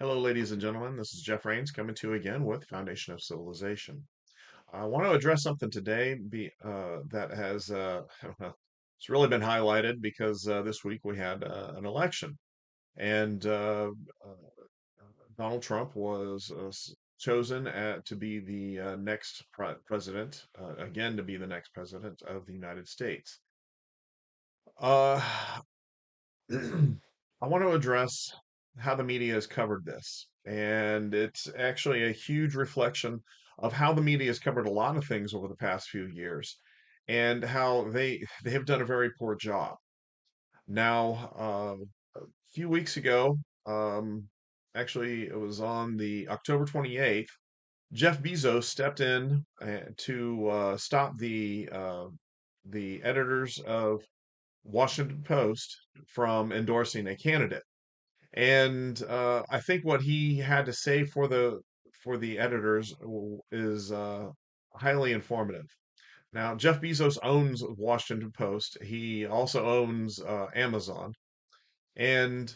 Hello, ladies and gentlemen. This is Jeff Rains coming to you again with Foundation of Civilization. I want to address something today that has it's really been highlighted because this week we had an election, and Donald Trump was chosen to be the next president, again to be the next president of the United States. Uh, I want to address how the media has covered this. And it's actually a huge reflection of how the media has covered a lot of things over the past few years and how they have done a very poor job. Now, a few weeks ago, um, actually, it was on the October 28th, Jeff Bezos stepped in to stop the editors of Washington Post from endorsing a candidate. And I think what he had to say for the editors is highly informative. Now, Jeff Bezos owns Washington Post. He also owns Amazon, and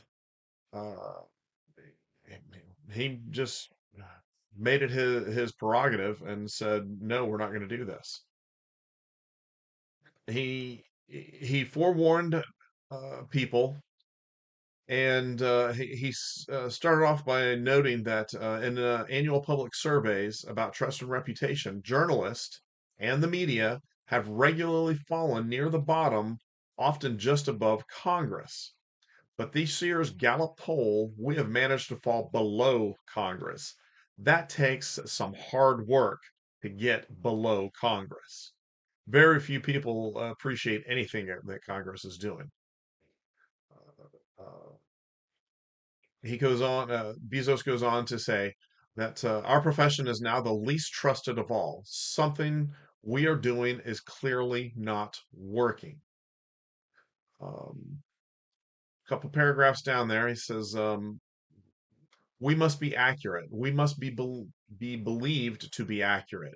uh, he just made it his prerogative and said, "No, we're not going to do this." He forewarned people, and he started off by noting that in annual public surveys about trust and reputation, journalists and the media have regularly fallen near the bottom, often just above Congress. But this year's Gallup poll, we have managed to fall below Congress. That takes some hard work to get below Congress. Very few people appreciate anything that Congress is doing. Uh, Bezos goes on to say that our profession is now the least trusted of all. Something we are doing is clearly not working. A couple paragraphs down there, he says, we must be accurate. We must be believed to be accurate.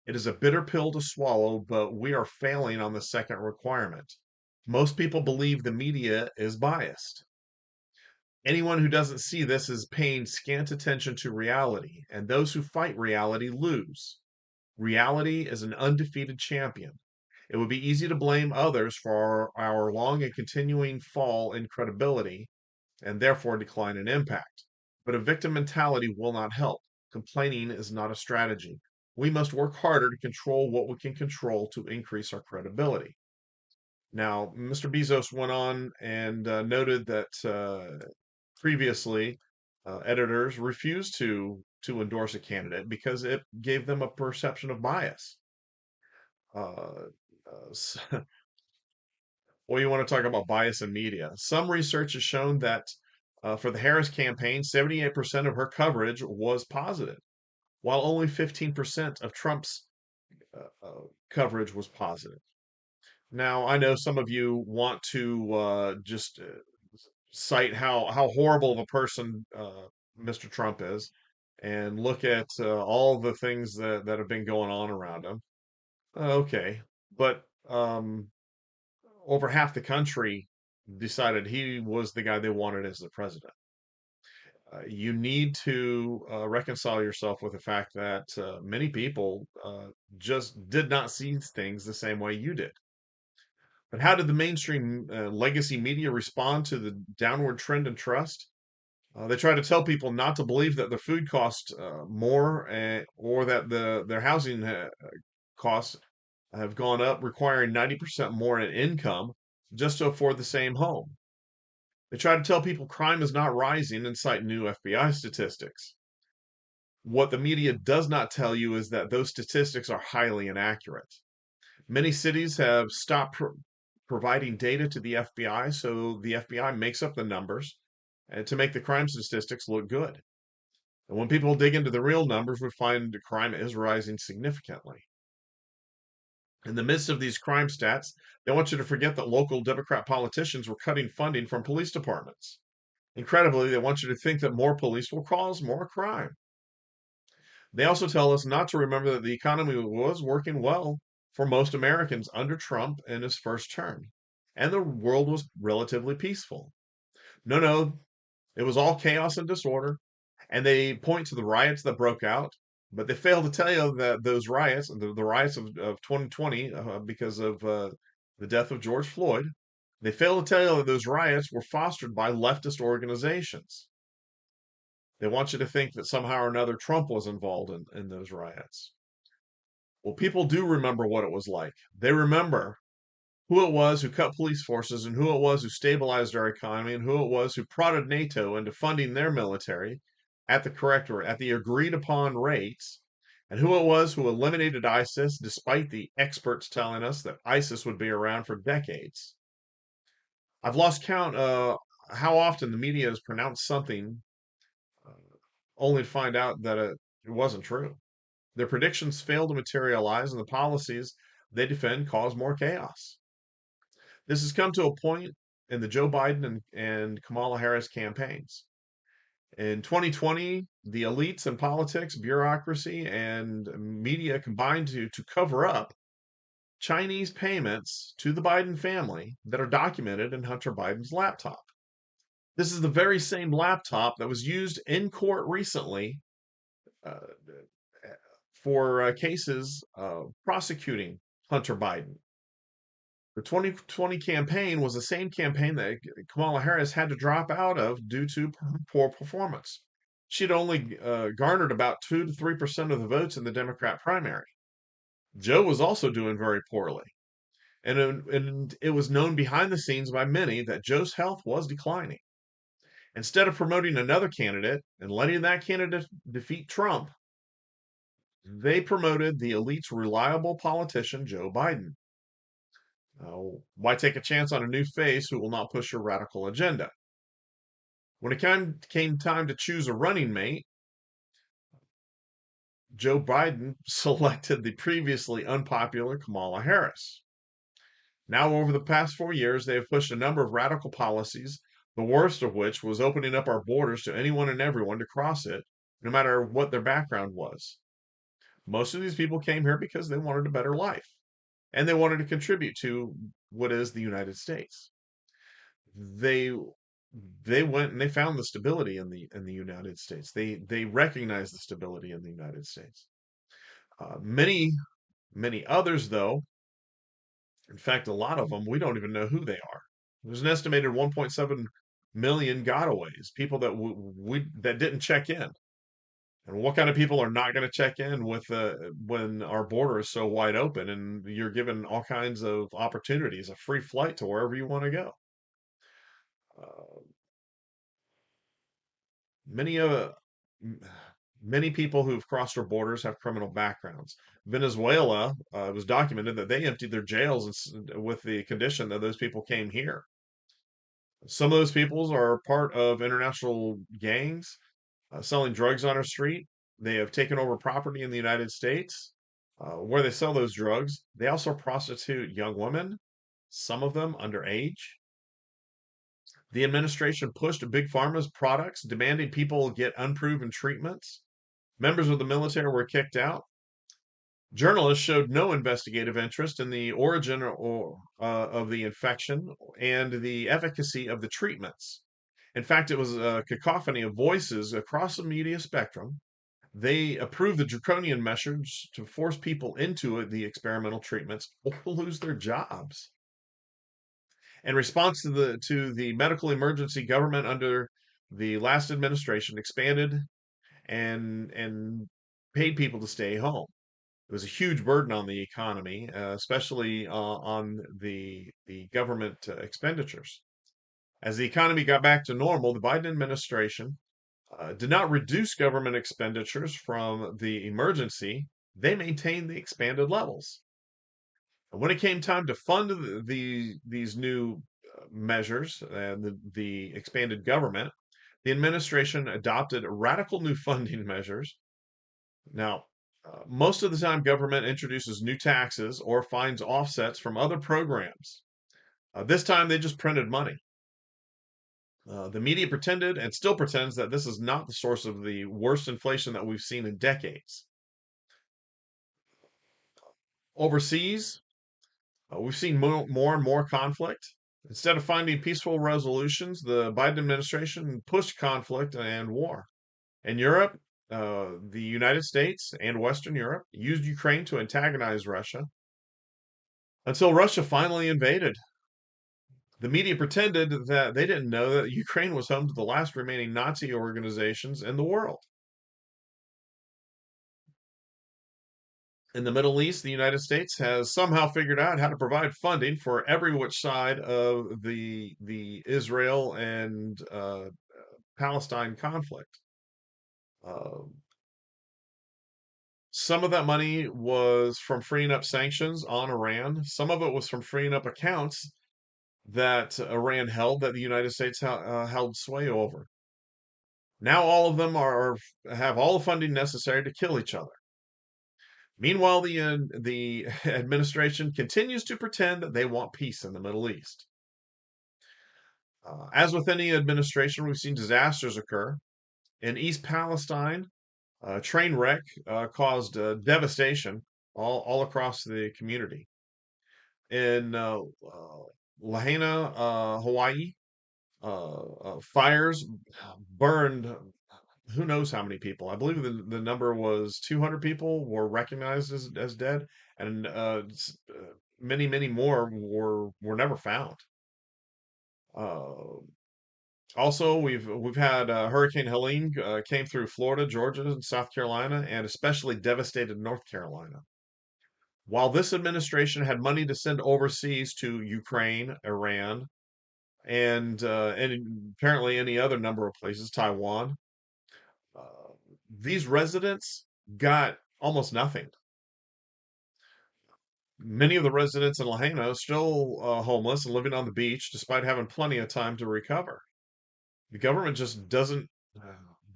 It is a bitter pill to swallow, but we are failing on the second requirement. Most people believe the media is biased. Anyone who doesn't see this is paying scant attention to reality, and those who fight reality lose. Reality is an undefeated champion. It would be easy to blame others for our long and continuing fall in credibility and therefore decline in impact. But a victim mentality will not help. Complaining is not a strategy. We must work harder to control what we can control to increase our credibility. Now, Mr. Bezos went on and noted that previously editors refused to endorse a candidate because it gave them a perception of bias. Uh, well, you want to talk about bias in media? Some research has shown that for the Harris campaign, 78% of her coverage was positive, while only 15% of Trump's coverage was positive. Now, I know some of you want to just cite how horrible of a person Mr. Trump is, and look at all the things that have been going on around him. Okay, but over half the country decided he was the guy they wanted as the president. You need to reconcile yourself with the fact that many people just did not see things the same way you did. But how did the mainstream legacy media respond to the downward trend in trust? They try to tell people not to believe that their food costs more, or that their housing costs have gone up, requiring 90% more in income just to afford the same home. They try to tell people crime is not rising and cite new FBI statistics. What the media does not tell you is that those statistics are highly inaccurate. Many cities have stopped providing data to the FBI, so the FBI makes up the numbers to make the crime statistics look good. And when people dig into the real numbers, we find crime is rising significantly. In the midst of these crime stats, they want you to forget that local Democrat politicians were cutting funding from police departments. Incredibly, they want you to think that more police will cause more crime. They also tell us not to remember that the economy was working well for most Americans under Trump in his first term, and the world was relatively peaceful. No, no, it was all chaos and disorder, and they point to the riots that broke out, but they fail to tell you that those riots, the riots of 2020, because of the death of George Floyd, they fail to tell you that those riots were fostered by leftist organizations. They want you to think that somehow or another Trump was involved in those riots. Well, people do remember what it was like. They remember who it was who cut police forces and who it was who stabilized our economy and who it was who prodded NATO into funding their military at the correct or at the agreed upon rates, and who it was who eliminated ISIS despite the experts telling us that ISIS would be around for decades. I've lost count how often the media has pronounced something uh, only to find out that it wasn't true. Their predictions fail to materialize, and the policies they defend cause more chaos. This has come to a point in the Joe Biden and Kamala Harris campaigns. In 2020, the elites in politics, bureaucracy, and media combined to cover up Chinese payments to the Biden family that are documented in Hunter Biden's laptop. This is the very same laptop that was used in court recently uh, for cases prosecuting Hunter Biden. The 2020 campaign was the same campaign that Kamala Harris had to drop out of due to poor performance. She'd only garnered about 2 to 3% of the votes in the Democrat primary. Joe was also doing very poorly. And it was known behind the scenes by many that Joe's health was declining. Instead of promoting another candidate and letting that candidate defeat Trump, they promoted the elite's reliable politician, Joe Biden. Why take a chance on a new face who will not push your radical agenda? When it came time to choose a running mate, Joe Biden selected the previously unpopular Kamala Harris. Now, over the past 4 years, they have pushed a number of radical policies, the worst of which was opening up our borders to anyone and everyone to cross it, no matter what their background was. Most of these people came here because they wanted a better life and they wanted to contribute to what is the United States. They they went and they found the stability in the United States. They recognized the stability in the United States. Many others, though, in fact, a lot of them, we don't even know who they are. There's an estimated 1.7 million gotaways, people that we that didn't check in. And what kind of people are not going to check in with when our border is so wide open and you're given all kinds of opportunities, a free flight to wherever you want to go? Uh, many m- many people who've crossed our borders have criminal backgrounds. Venezuela, it was documented that they emptied their jails with the condition that those people came here. Some of those peoples are part of international gangs selling drugs on our street. They have taken over property in the United States where they sell those drugs. They also prostitute young women, some of them underage. The administration pushed Big Pharma's products, demanding people get unproven treatments. Members of the military were kicked out. Journalists showed no investigative interest in the origin of the infection and the efficacy of the treatments. In fact, it was a cacophony of voices across the media spectrum. They approved the draconian measures to force people into the experimental treatments or lose their jobs. In response to the medical emergency, government under the last administration expanded and paid people to stay home. It was a huge burden on the economy, especially on the government expenditures. As the economy got back to normal, the Biden administration did not reduce government expenditures from the emergency. They maintained the expanded levels. And when it came time to fund these new measures and the expanded government, the administration adopted radical new funding measures. Now, Most of the time, government introduces new taxes or finds offsets from other programs. This time, they just printed money. The media pretended and still pretends that this is not the source of the worst inflation that we've seen in decades. Overseas, we've seen more and more conflict. Instead of finding peaceful resolutions, the Biden administration pushed conflict and war. In Europe, the United States and Western Europe used Ukraine to antagonize Russia until Russia finally invaded. The media pretended that they didn't know that Ukraine was home to the last remaining Nazi organizations in the world. In the Middle East, the United States has somehow figured out how to provide funding for every which side of the Israel and Palestine conflict. Uh, some of that money was from freeing up sanctions on Iran. Some of it was from freeing up accounts that Iran held that the United States held sway over. Now all of them have all the funding necessary to kill each other. Meanwhile, the administration continues to pretend that they want peace in the Middle East. As with any administration, we've seen disasters occur. In East Palestine, a train wreck caused devastation all across the community. In Lahaina, Hawaii, fires burned who knows how many people. I believe the number was 200 people were recognized as dead, and many more were never found. Uh, Also, we've had Hurricane Helene came through Florida, Georgia, and South Carolina, and especially devastated North Carolina. While this administration had money to send overseas to Ukraine, Iran, and apparently any other number of places, Taiwan, uh, these residents got almost nothing. Many of the residents in Lahaina are still homeless and living on the beach, despite having plenty of time to recover. The government just doesn't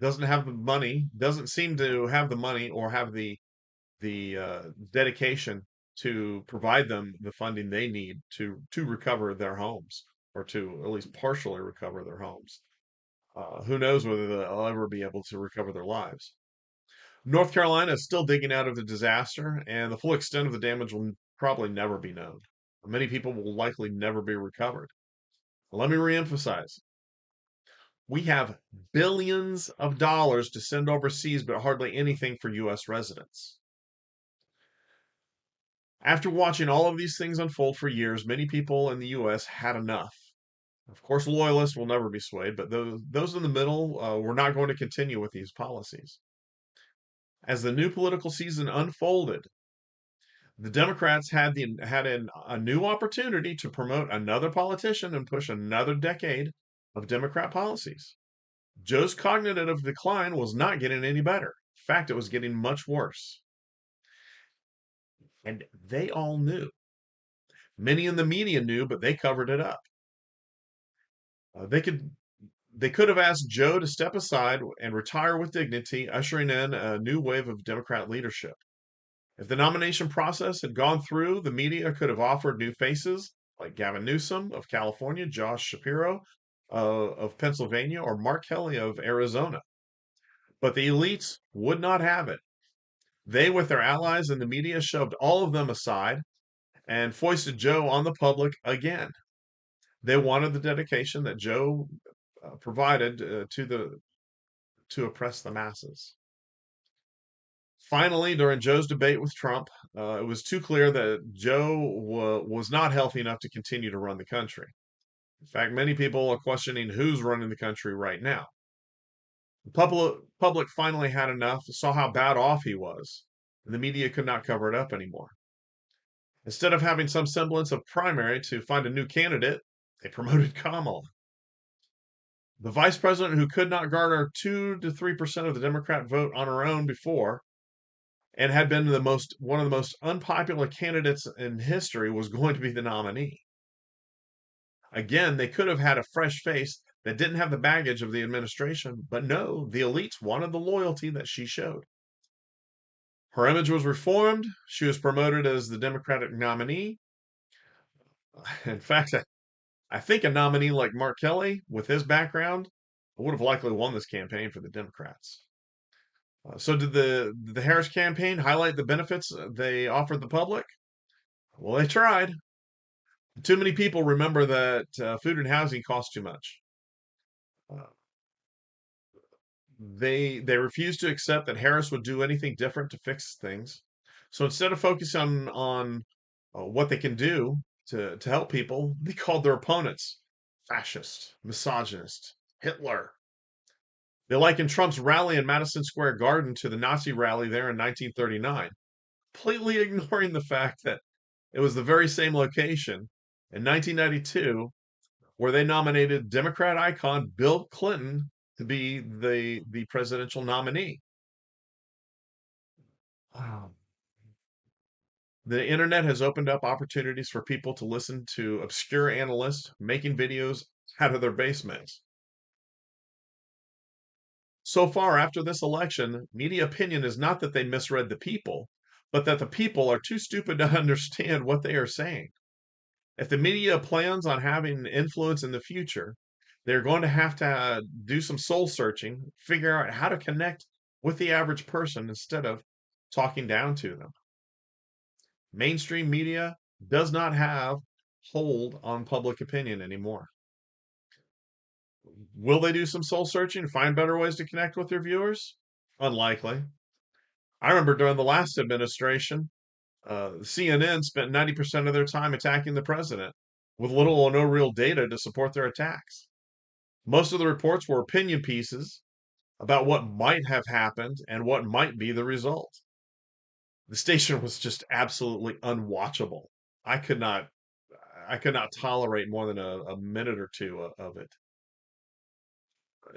have the money, doesn't seem to have the money or have the dedication to provide them the funding they need to recover their homes or to at least partially recover their homes. Who knows whether they'll ever be able to recover their lives. North Carolina is still digging out of the disaster, and the full extent of the damage will probably never be known. Many people will likely never be recovered. Let me reemphasize, we have billions of dollars to send overseas, but hardly anything for U.S. residents. After watching all of these things unfold for years, many people in the U.S. had enough. Of course, loyalists will never be swayed, but those in the middle were not going to continue with these policies. As the new political season unfolded, the Democrats a new opportunity to promote another politician and push another decade of Democrat policies. Joe's cognitive decline was not getting any better. In fact, it was getting much worse. And they all knew. Many in the media knew, but they covered it up. Uh, they could they could have asked Joe to step aside and retire with dignity, ushering in a new wave of Democrat leadership. If the nomination process had gone through, the media could have offered new faces like Gavin Newsom of California, Josh Shapiro of Pennsylvania, or Mark Kelly of Arizona. But the elites would not have it. They, with their allies in the media, shoved all of them aside and foisted Joe on the public again. They wanted the dedication that Joe provided to oppress the masses. Finally, during Joe's debate with Trump, it was too clear that Joe was not healthy enough to continue to run the country. In fact, many people are questioning who's running the country right now. The public finally had enough, saw how bad off he was, and the media could not cover it up anymore. Instead of having some semblance of primary to find a new candidate, they promoted Kamala. The vice president who could not garner 2 to 3% of the Democrat vote on her own before and had been one of the most unpopular candidates in history was going to be the nominee. Again, they could have had a fresh face that didn't have the baggage of the administration, but no, the elites wanted the loyalty that she showed. Her image was reformed. She was promoted as the Democratic nominee. In fact, I think a nominee like Mark Kelly, with his background, would have likely won this campaign for the Democrats. So, did the Harris campaign highlight the benefits they offered the public? Well, they tried. Too many people remember that food and housing cost too much. Uh, they refused to accept that Harris would do anything different to fix things. So instead of focusing on what they can do to help people, they called their opponents fascist, misogynist, Hitler. They likened Trump's rally in Madison Square Garden to the Nazi rally there in 1939, completely ignoring the fact that it was the very same location in 1992 where they nominated Democrat icon Bill Clinton to be the presidential nominee. Wow. The internet has opened up opportunities for people to listen to obscure analysts making videos out of their basements. So far after this election, media opinion is not that they misread the people, but that the people are too stupid to understand what they are saying. If the media plans on having influence in the future, they're going to have to do some soul searching, figure out how to connect with the average person instead of talking down to them. Mainstream media does not have hold on public opinion anymore. Will they do some soul searching and find better ways to connect with their viewers? Unlikely. I remember during the last administration, CNN spent 90% of their time attacking the president with little or no real data to support their attacks. Most of the reports were opinion pieces about what might have happened and what might be the result. The station was just absolutely unwatchable. I could not I could not tolerate more than a minute or two of it.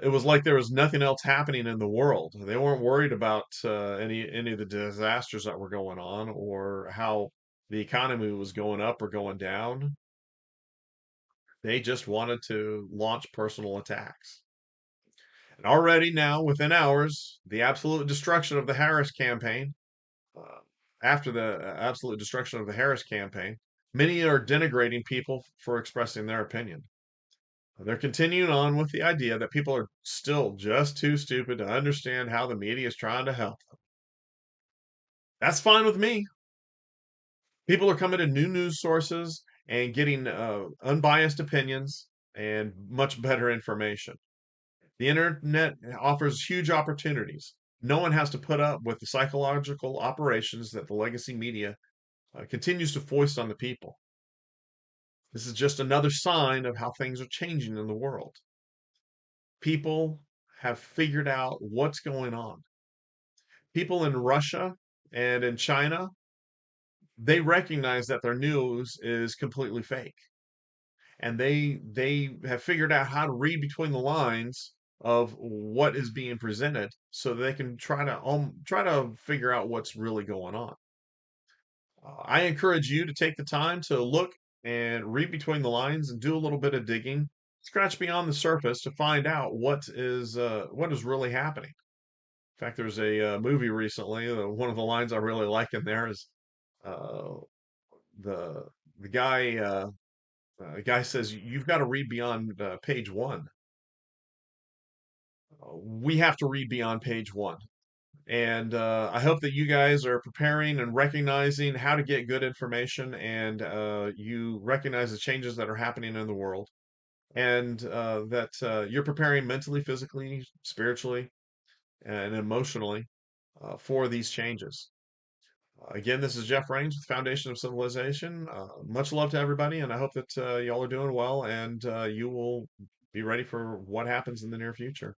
It was like there was nothing else happening in the world. They weren't worried about any of the disasters that were going on or how the economy was going up or going down. They just wanted to launch personal attacks. And already now, within hours, the absolute destruction of the Harris campaign, uh, after the absolute destruction of the Harris campaign, many are denigrating people for expressing their opinion. They're continuing on with the idea that people are still just too stupid to understand how the media is trying to help them. That's fine with me. People are coming to new news sources and getting unbiased opinions and much better information. The internet offers huge opportunities. No one has to put up with the psychological operations that the legacy media continues to foist on the people. This is just another sign of how things are changing in the world. People have figured out what's going on. People in Russia and in China, they recognize that their news is completely fake. And they have figured out how to read between the lines of what is being presented so they can try to figure out what's really going on. I encourage you to take the time to look and read between the lines and do a little bit of digging, scratch beyond the surface to find out what is really happening. In fact, there's a movie recently. One of the lines I really like in there is uh, the the guy the guy says, "You've got to read beyond page one. We have to read beyond page one." And I hope that you guys are preparing and recognizing how to get good information, and you recognize the changes that are happening in the world, and that you're preparing mentally, physically, spiritually, and emotionally for these changes. Again, this is Jeff Rains with Foundation of Civilization. Much love to everybody, and I hope that y'all are doing well and you will be ready for what happens in the near future.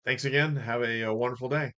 Thanks again. Have a wonderful day.